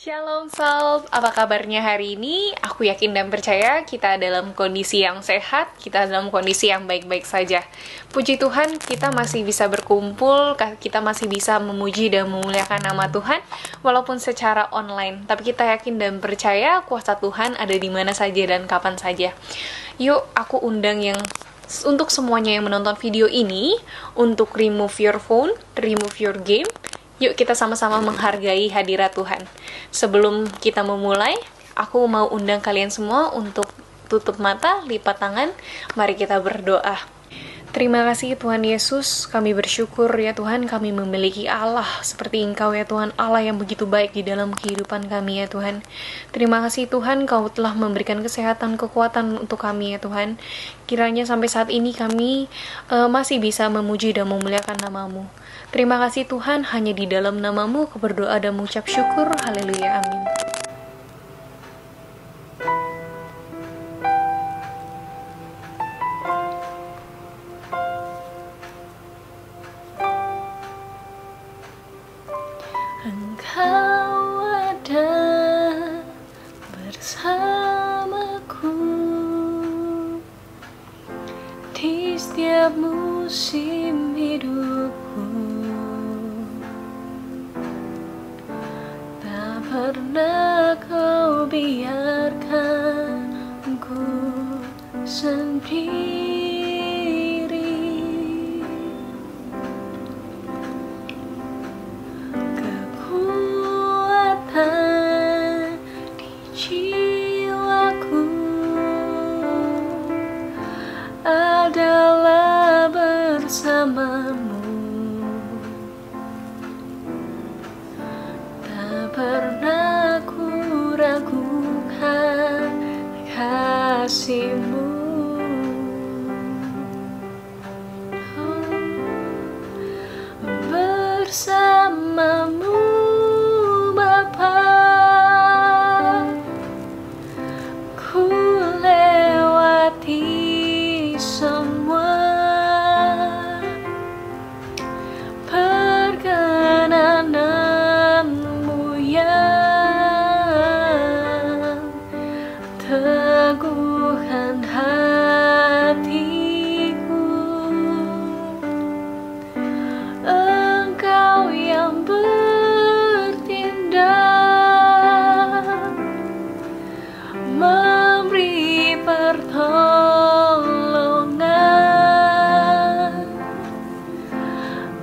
Shalom Sob, apa kabarnya hari ini? Aku yakin dan percaya kita dalam kondisi yang sehat, kita dalam kondisi yang baik-baik saja. Puji Tuhan, kita masih bisa berkumpul, kita masih bisa memuji dan memuliakan nama Tuhan, walaupun secara online. Tapi kita yakin dan percaya kuasa Tuhan ada di mana saja dan kapan saja. Yuk, aku undang untuk semuanya yang menonton video ini, untuk remove your phone, remove your game. Yuk kita sama-sama menghargai hadirat Tuhan. Sebelum kita memulai, aku mau undang kalian semua untuk tutup mata, lipat tangan. Mari kita berdoa. Terima kasih Tuhan Yesus, kami bersyukur ya Tuhan, kami memiliki Allah seperti Engkau ya Tuhan, Allah yang begitu baik di dalam kehidupan kami ya Tuhan. Terima kasih Tuhan, Kau telah memberikan kesehatan, kekuatan untuk kami ya Tuhan. Kiranya sampai saat ini kami masih bisa memuji dan memuliakan nama-Mu. Terima kasih Tuhan, hanya di dalam nama-Mu Kau berdoa dan mengucap syukur. Haleluya, amin. Engkau ada bersamaku di setiap musim hidupku. Tak pernah Kau biarkan ku sendiri. Kekuatan di jiwaku adalah bersama-Mu. Tak pernah ku ragukan kasih-Mu. Bersama-Mu Bapa, ku lewati semua. Perkenananmu yang teguhkan hatiku. Engkau yang bertindak, memberi pertolongan.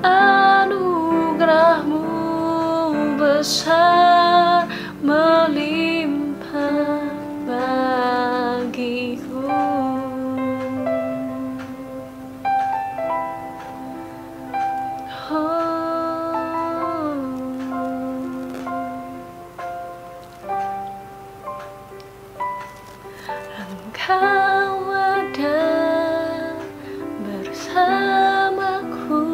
Anugerah-Mu besar melimpah bagiku. Engkau ada bersamaku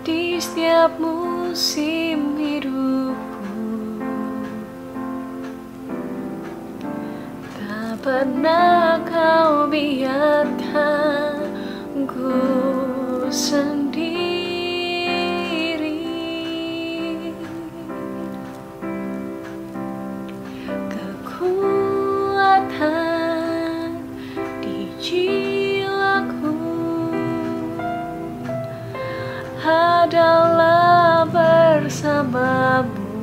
di setiap musim hidupku. Tak pernah Kau biarkan ku sendiri. Kekuatan di jiwaku adalah bersama-Mu.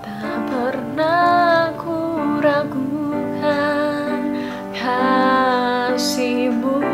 Tak pernah ku ragukan kasih-Mu.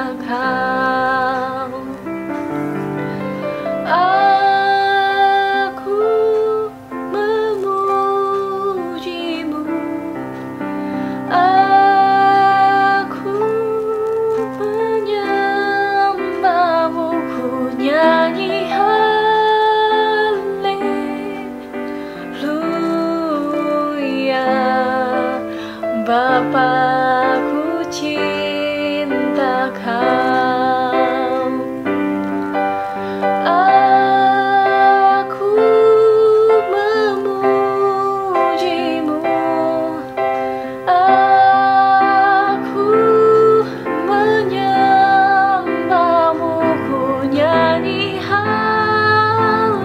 Kau. Aku memujimu, aku menyembahmu, ku nyanyi haleluya. Bapa, ku cinta Kau. Aku memujimu, aku menyembahmu, ku nyanyi haleluya.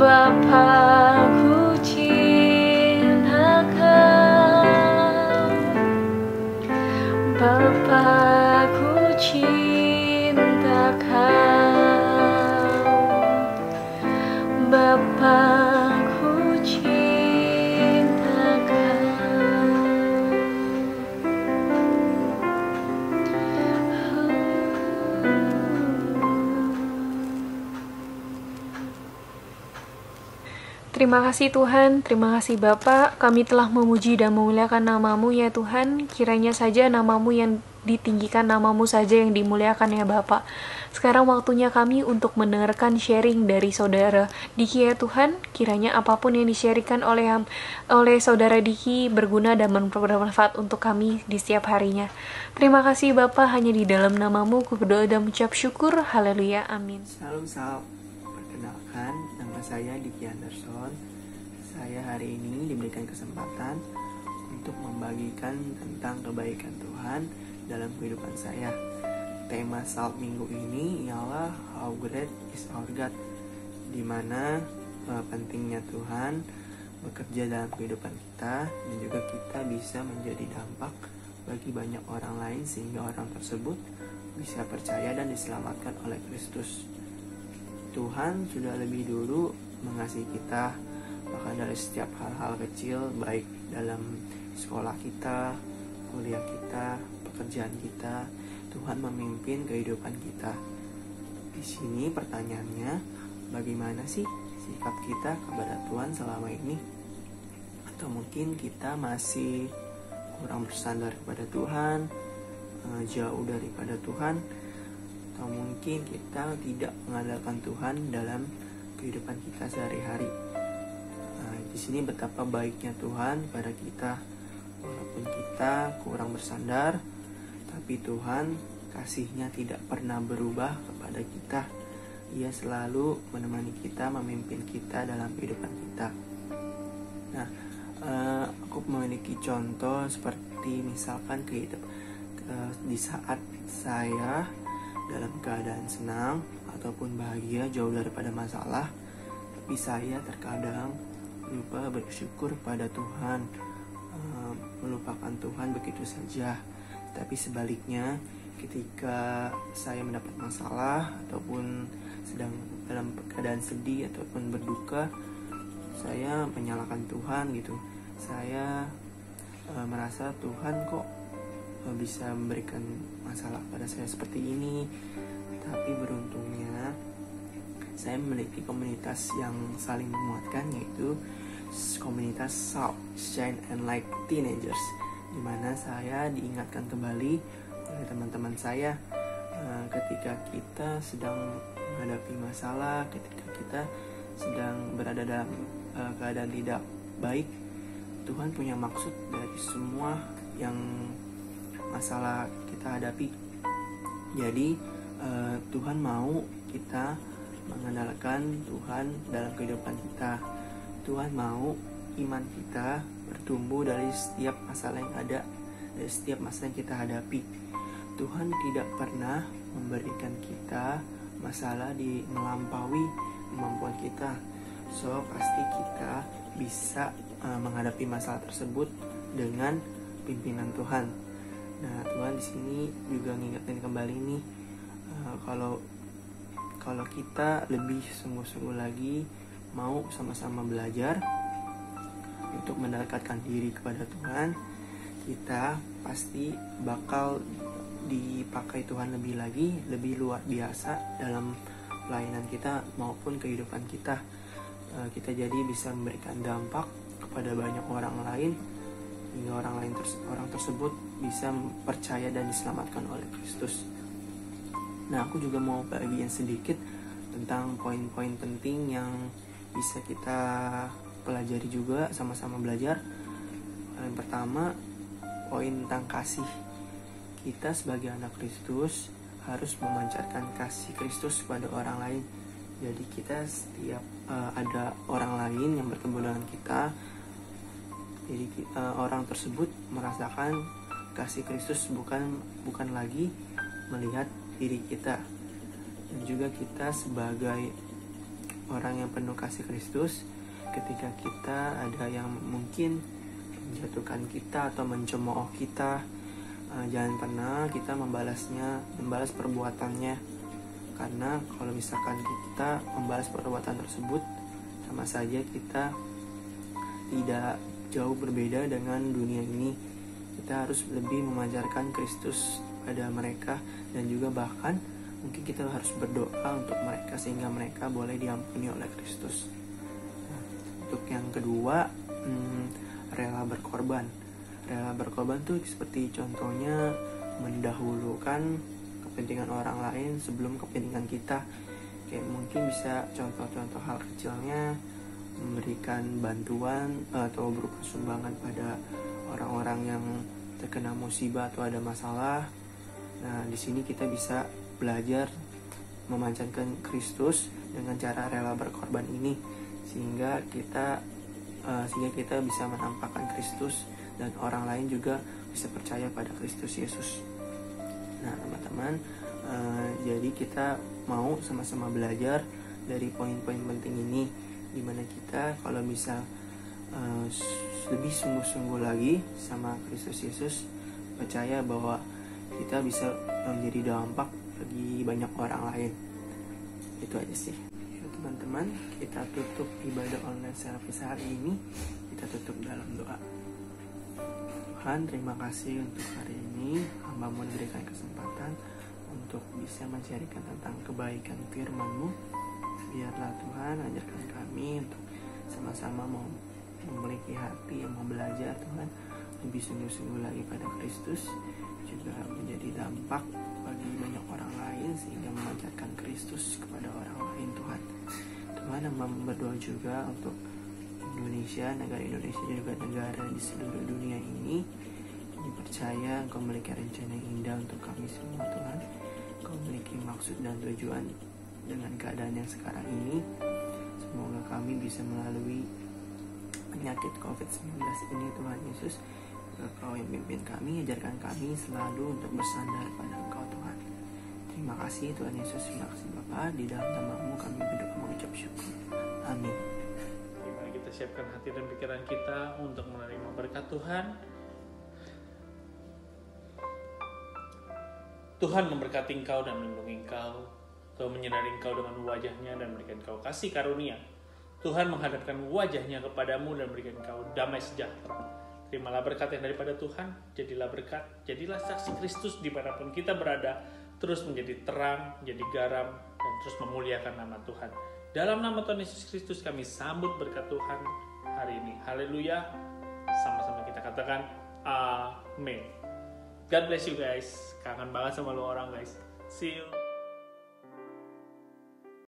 Bapa, ku cinta Kau. Bapa, ku cinta Kau. Bapa, ku cinta Kau. Terima kasih Tuhan, terima kasih Bapa, kami telah memuji dan memuliakan nama-Mu ya Tuhan. Kiranya saja nama-Mu yang ditinggikan, nama-Mu saja yang dimuliakan ya Bapa. Sekarang waktunya kami untuk mendengarkan sharing dari Saudara Diki ya Tuhan. Kiranya apapun yang di-sharingkan oleh Saudara Diki berguna dan bermanfaat untuk kami di setiap harinya. Terima kasih Bapa, hanya di dalam nama-Mu ku berdoa dan mengucap syukur. Haleluya, amin. Salam salam. Perkenalkan, nama saya Diki Anderson. Saya hari ini diberikan kesempatan untuk membagikan tentang kebaikan Tuhan dalam kehidupan saya. Tema Salt minggu ini ialah How Great is Our God, di mana pentingnya Tuhan bekerja dalam kehidupan kita dan juga kita bisa menjadi dampak bagi banyak orang lain sehingga orang tersebut bisa percaya dan diselamatkan oleh Kristus. Tuhan sudah lebih dulu mengasihi kita, bahkan dari setiap hal-hal kecil, baik dalam sekolah kita, kuliah kita, pekerjaan kita, Tuhan memimpin kehidupan kita. Di sini pertanyaannya, bagaimana sih sikap kita kepada Tuhan selama ini? Atau mungkin kita masih kurang bersandar kepada Tuhan, jauh daripada Tuhan, atau mungkin kita tidak mengandalkan Tuhan dalam kehidupan kita sehari-hari. Di sini betapa baiknya Tuhan pada kita, walaupun kita kurang bersandar, tapi Tuhan kasih-Nya tidak pernah berubah kepada kita. Ia selalu menemani kita, memimpin kita dalam kehidupan kita. Nah, aku memiliki contoh seperti misalkan di saat saya dalam keadaan senang ataupun bahagia jauh daripada masalah, tapi saya terkadang lupa bersyukur pada Tuhan, melupakan Tuhan begitu saja. Tapi sebaliknya, ketika saya mendapat masalah ataupun sedang dalam keadaan sedih ataupun berduka, saya menyalahkan Tuhan gitu. Saya merasa Tuhan kok bisa memberikan masalah pada saya seperti ini. Tapi beruntungnya saya memiliki komunitas yang saling menguatkan, yaitu komunitas Salt, Shine and Light Teenagers, di mana saya diingatkan kembali oleh teman-teman saya ketika kita sedang menghadapi masalah, ketika kita sedang berada dalam keadaan tidak baik, Tuhan punya maksud dari semua yang masalah kita hadapi. Jadi Tuhan mau kita mengandalkan Tuhan dalam kehidupan kita. Tuhan mau iman kita bertumbuh dari setiap masalah yang ada, dari setiap masalah yang kita hadapi. Tuhan tidak pernah memberikan kita masalah di melampaui kemampuan kita. So pasti kita bisa menghadapi masalah tersebut dengan pimpinan Tuhan. Nah, Tuhan di sini juga ngingetin kembali nih, kalau kita lebih sungguh-sungguh lagi mau sama-sama belajar, untuk mendekatkan diri kepada Tuhan, kita pasti bakal dipakai Tuhan lebih lagi, lebih luar biasa dalam pelayanan kita maupun kehidupan kita. Kita jadi bisa memberikan dampak kepada banyak orang lain, hingga orang tersebut bisa percaya dan diselamatkan oleh Kristus. Nah, aku juga mau bagiin sedikit tentang poin-poin penting yang bisa kita pelajari juga, sama-sama belajar. Yang pertama, poin tentang kasih. Kita sebagai anak Kristus harus memancarkan kasih Kristus kepada orang lain. Jadi kita setiap ada orang lain yang bertemu dengan kita, jadi orang tersebut merasakan kasih Kristus, bukan lagi melihat diri kita. Dan juga kita sebagai orang yang penuh kasih Kristus, ketika kita ada yang mungkin menjatuhkan kita atau mencemooh kita, jangan pernah kita membalas perbuatannya. Karena kalau misalkan kita membalas perbuatan tersebut, sama saja kita tidak jauh berbeda dengan dunia ini. Kita harus lebih memancarkan Kristus pada mereka, dan juga bahkan mungkin kita harus berdoa untuk mereka sehingga mereka boleh diampuni oleh Kristus. Nah, untuk yang kedua, rela berkorban. Rela berkorban tuh seperti contohnya mendahulukan kepentingan orang lain sebelum kepentingan kita. Kayak mungkin bisa contoh-contoh hal kecilnya, memberikan bantuan atau berupa sumbangan pada orang-orang yang terkena musibah atau ada masalah. Nah, di sini kita bisa belajar memancarkan Kristus dengan cara rela berkorban ini, sehingga kita bisa menampakkan Kristus dan orang lain juga bisa percaya pada Kristus Yesus. Nah, teman-teman, jadi kita mau sama-sama belajar dari poin-poin penting ini, dimana kita kalau bisa lebih sungguh-sungguh lagi sama Kristus Yesus, percaya bahwa kita bisa menjadi dampak bagi banyak orang lain. Itu aja sih. Ya, teman-teman, kita tutup ibadah online service hari ini. Kita tutup dalam doa. Tuhan, terima kasih untuk hari ini. Hamba-Mu diberikan kesempatan untuk bisa mencarikan tentang kebaikan firman-Mu. Biarlah Tuhan ajarkan kami untuk sama-sama mau memiliki hati yang mau belajar, Tuhan, lebih sungguh-sungguh lagi pada Kristus, juga menjadi dampak bagi banyak orang lain sehingga memancarkan Kristus kepada orang lain, Tuhan. Tuhan, hamba berdoa juga untuk Indonesia, negara Indonesia dan juga negara di seluruh dunia ini. Dipercaya Engkau memiliki rencana yang indah untuk kami semua, Tuhan. Engkau memiliki maksud dan tujuan dengan keadaan yang sekarang ini. Semoga kami bisa melalui penyakit COVID-19 ini, Tuhan Yesus. Engkau yang memimpin kami, ajarkan kami selalu untuk bersandar pada Engkau, Tuhan. Terima kasih Tuhan Yesus, terima kasih Bapa. Di dalam nama-Mu kami berdoa mengucap syukur. Amin. Mari kita siapkan hati dan pikiran kita untuk menerima berkat Tuhan. Tuhan memberkati engkau dan melindungi engkau. Tuhan menyinari engkau dengan wajah-Nya dan memberikan engkau kasih karunia. Tuhan menghadapkan wajah-Nya kepadamu dan memberikan engkau damai sejahtera. Terimalah berkat yang daripada Tuhan. Jadilah berkat, jadilah saksi Kristus dimanapun kita berada. Terus menjadi terang, menjadi garam, dan terus memuliakan nama Tuhan. Dalam nama Tuhan Yesus Kristus kami sambut berkat Tuhan hari ini. Haleluya. Sama-sama kita katakan amin. God bless you guys. Kangen banget sama lu orang guys. See you.